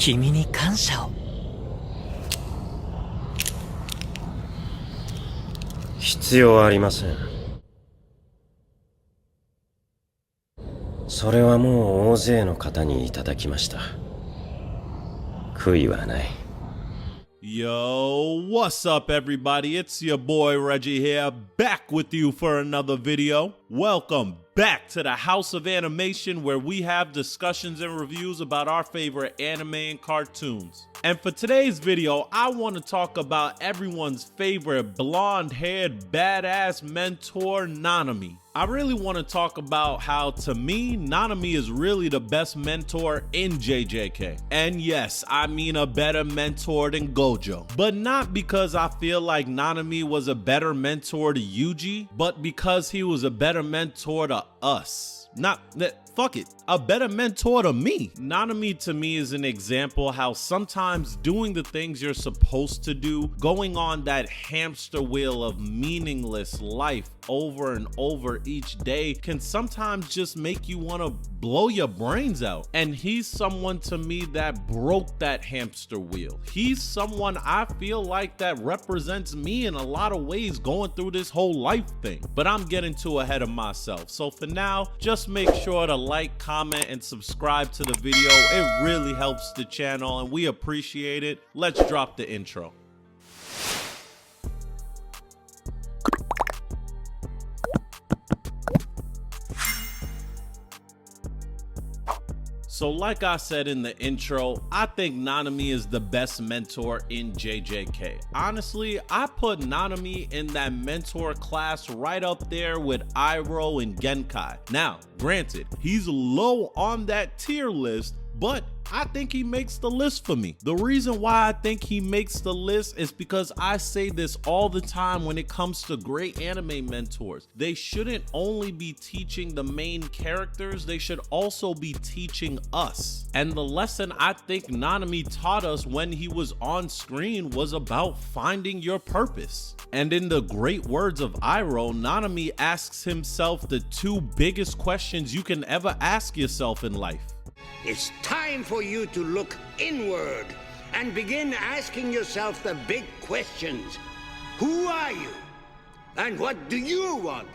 君に感謝を。必要ありません。それはもう大勢の方にいただきました。悔いはない。Yo, what's up everybody? It's your boy Reggie here, back with you for another video. Welcome back to the House of Animation, where we have discussions and reviews about our favorite anime and cartoons. And for today's video, I want to talk about everyone's favorite blonde-haired badass mentor, Nanami. I really want to talk about how, to me, Nanami is really the best mentor in JJK. And yes, I mean a better mentor than Gojo. But not because I feel like Nanami was a better mentor to Yuji, but because he was a better mentor to us. Not that, fuck it, a better mentor to me. Nanami to me is an example how sometimes doing the things you're supposed to do, going on that hamster wheel of meaningless life over and over each day, can sometimes just make you want to blow your brains out. And he's someone to me that broke that hamster wheel. He's someone I feel like that represents me in a lot of ways going through this whole life thing. But I'm getting too ahead of myself. So for now, just make sure to like, comment, and subscribe to the video. It really helps the channel and we appreciate it. Let's drop the intro. So like I said in the intro, I think Nanami is the best mentor in JJK. Honestly, I put Nanami in that mentor class right up there with Iroh and Genkai. Now, granted, he's low on that tier list, but I think he makes the list for me. The reason why I think he makes the list is because I say this all the time when it comes to great anime mentors. They shouldn't only be teaching the main characters, they should also be teaching us. And the lesson I think Nanami taught us when he was on screen was about finding your purpose. And in the great words of Iroh, Nanami asks himself the two biggest questions you can ever ask yourself in life. It's time for you to look inward and begin asking yourself the big questions. Who are you? And what do you want?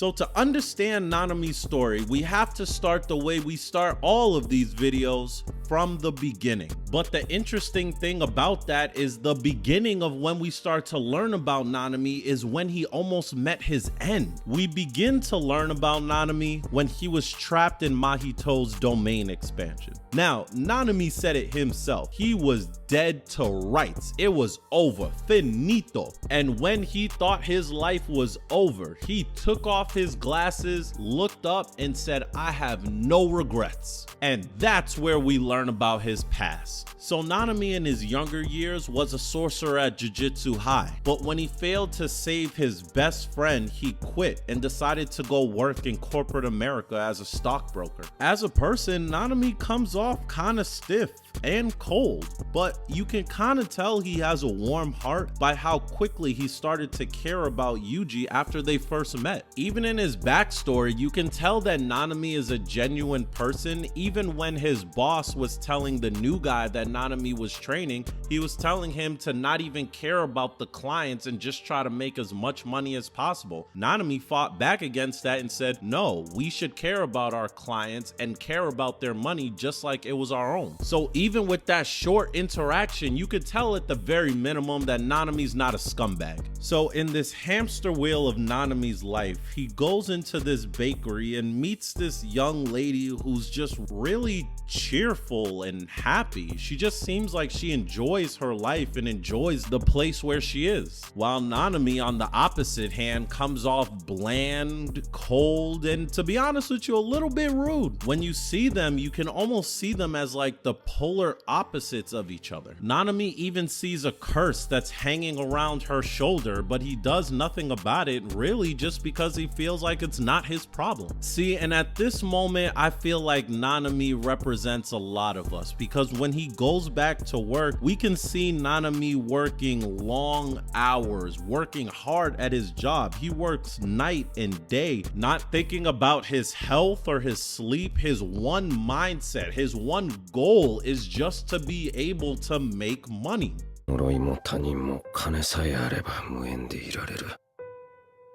So to understand Nanami's story, we have to start the way we start all of these videos, from the beginning. But the interesting thing about that is the beginning of when we start to learn about Nanami is when he almost met his end. We begin to learn about Nanami when he was trapped in Mahito's domain expansion. Now, Nanami said it himself. He was dead to rights. It was over, finito. And when he thought his life was over, he took off his glasses, looked up, and said, I have no regrets. And that's where we learn about his past. So Nanami in his younger years was a sorcerer at Jujutsu High, but when he failed to save his best friend, he quit and decided to go work in corporate America as a stockbroker. As a person, Nanami comes off kind of stiff and cold, but you can kind of tell he has a warm heart by how quickly he started to care about Yuji after they first met. Even in his backstory, you can tell that Nanami is a genuine person. Even when his boss was telling the new guy that Nanami was training, he was telling him to not even care about the clients and just try to make as much money as possible. Nanami fought back against that and said, no, we should care about our clients and care about their money just like it was our own. So even with that short interaction, you could tell at the very minimum that Nanami's not a scumbag. So in this hamster wheel of Nanami's life, he goes into this bakery and meets this young lady who's just really cheerful and happy. She just seems like she enjoys her life and enjoys the place where she is. While Nanami, on the opposite hand, comes off bland, cold, and to be honest with you, a little bit rude. When you see them, you can almost see them as like the polar opposites of each other. Nanami even sees a curse that's hanging around her shoulder, but he does nothing about it, really just because he feels like it's not his problem. See, and at this moment, I feel like Nanami represents a lot of us, because when he goes back to work, we can can see Nanami working long hours, working hard at his job. He works night and day, not thinking about his health or his sleep. His one mindset, his one goal is just to be able to make money. 呪いも他人も金さえあれば無縁でいられる。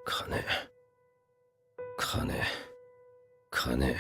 金、金、金。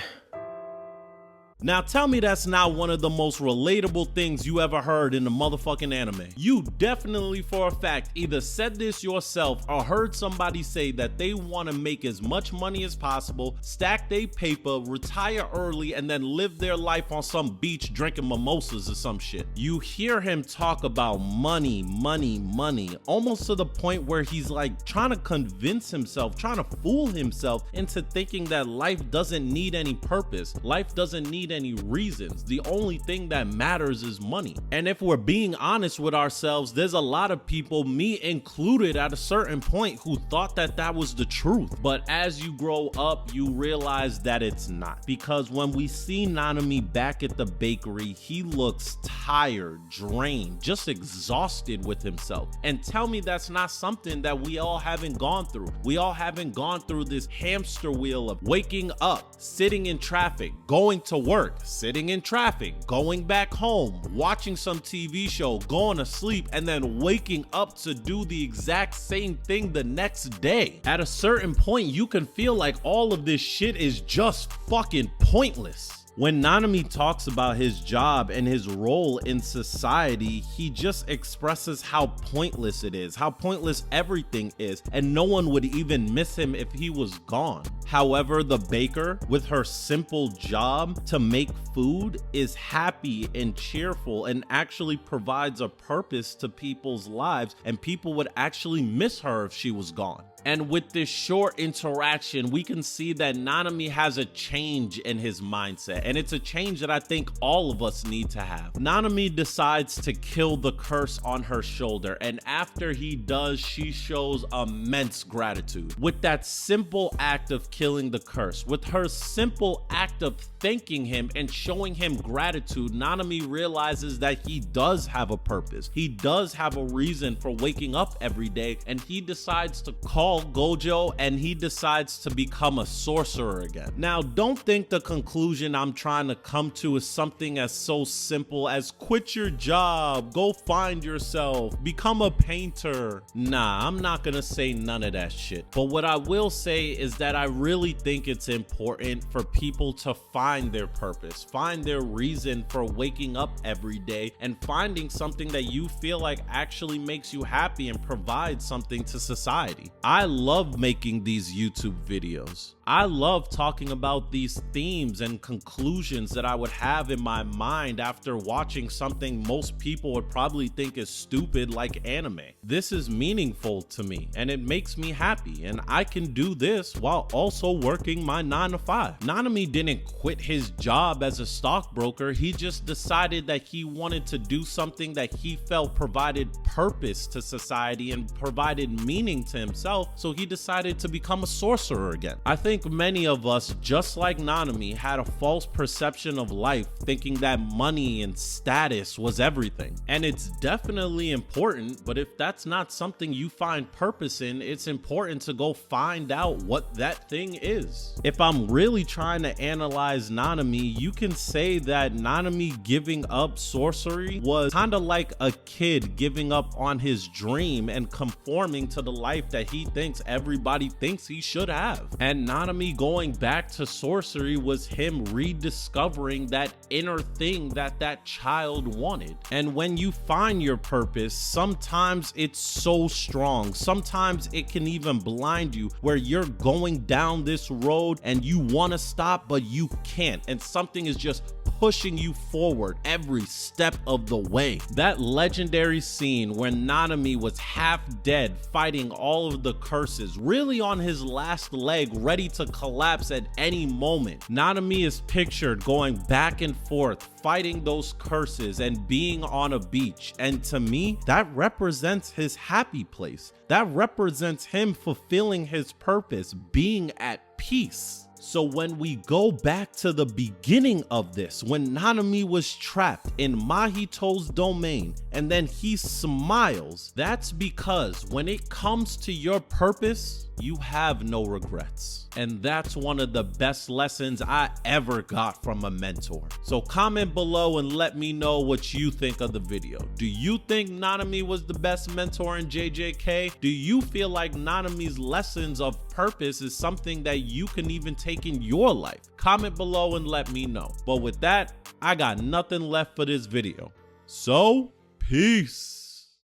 Now tell me that's not one of the most relatable things you ever heard in the motherfucking anime. You definitely for a fact either said this yourself or heard somebody say that they want to make as much money as possible, stack their paper, retire early, and then live their life on some beach drinking mimosas or some shit. You hear him talk about money, money, money, almost to the point where he's like trying to convince himself, trying to fool himself into thinking that life doesn't need any purpose. Life doesn't need any reasons. The only thing that matters is money. And if we're being honest with ourselves, there's a lot of people, me included at a certain point, who thought that that was the truth. But as you grow up, you realize that it's not. Because when we see Nanami back at the bakery, he looks tired, drained, just exhausted with himself. And tell me that's not something that we all haven't gone through. We all haven't gone through this hamster wheel of waking up, sitting in traffic, going to work, sitting in traffic, going back home, watching some TV show, going to sleep, and then waking up to do the exact same thing the next day. At a certain point, you can feel like all of this shit is just fucking pointless. When Nanami talks about his job and his role in society, he just expresses how pointless it is, how pointless everything is, and no one would even miss him if he was gone. However, the baker, with her simple job to make food, is happy and cheerful and actually provides a purpose to people's lives, and people would actually miss her if she was gone. And with this short interaction, we can see that Nanami has a change in his mindset, and it's a change that I think all of us need to have. Nanami decides to kill the curse on her shoulder, and after he does, she shows immense gratitude. With that simple act of killing the curse, with her simple act of thanking him and showing him gratitude, Nanami realizes that he does have a purpose. He does have a reason for waking up every day, and he decides to call Gojo, and he decides to become a sorcerer again. Now, don't think the conclusion I'm trying to come to is something as so simple as quit your job, go find yourself, become a painter. Nah, I'm not gonna say none of that shit. But what I will say is that I really think it's important for people to find their purpose, find their reason for waking up every day, and finding something that you feel like actually makes you happy and provides something to society. I love making these YouTube videos. I love talking about these themes and conclusions that I would have in my mind after watching something most people would probably think is stupid, like anime. This is meaningful to me and it makes me happy, and I can do this while also working my 9 to 5. Nanami didn't quit his job as a stockbroker. He just decided that he wanted to do something that he felt provided purpose to society and provided meaning to himself, so he decided to become a sorcerer again. I think many of us, just like Nanami, had a false perception of life, thinking that money and status was everything. And it's definitely important, but if that's not something you find purpose in, it's important to go find out what that thing is. If I'm really trying to analyze Nanami, you can say that Nanami giving up sorcery was kind of like a kid giving up on his dream and conforming to the life that he thinks everybody thinks he should have. And Nanami going back to sorcery was him rediscovering that inner thing that that child wanted. And when you find your purpose, sometimes it's so strong, sometimes it can even blind you, where you're going down this road and you want to stop but you can't, and something is just pushing you forward every step of the way. That legendary scene where Nanami was half dead fighting all of the curses, really on his last leg, ready to collapse at any moment. Nanami is pictured going back and forth fighting those curses and being on a beach, and to me that represents his happy place. That represents him fulfilling his purpose, being at peace. So when we go back to the beginning of this, when Nanami was trapped in Mahito's domain and then he smiles, that's because when it comes to your purpose, you have no regrets. And that's one of the best lessons I ever got from a mentor. So comment below and let me know what you think of the video. Do you think Nanami was the best mentor in JJK? Do you feel like Nanami's lessons of purpose is something that you can even take in your life? Comment below and let me know. But with that, I got nothing left for this video. So, peace.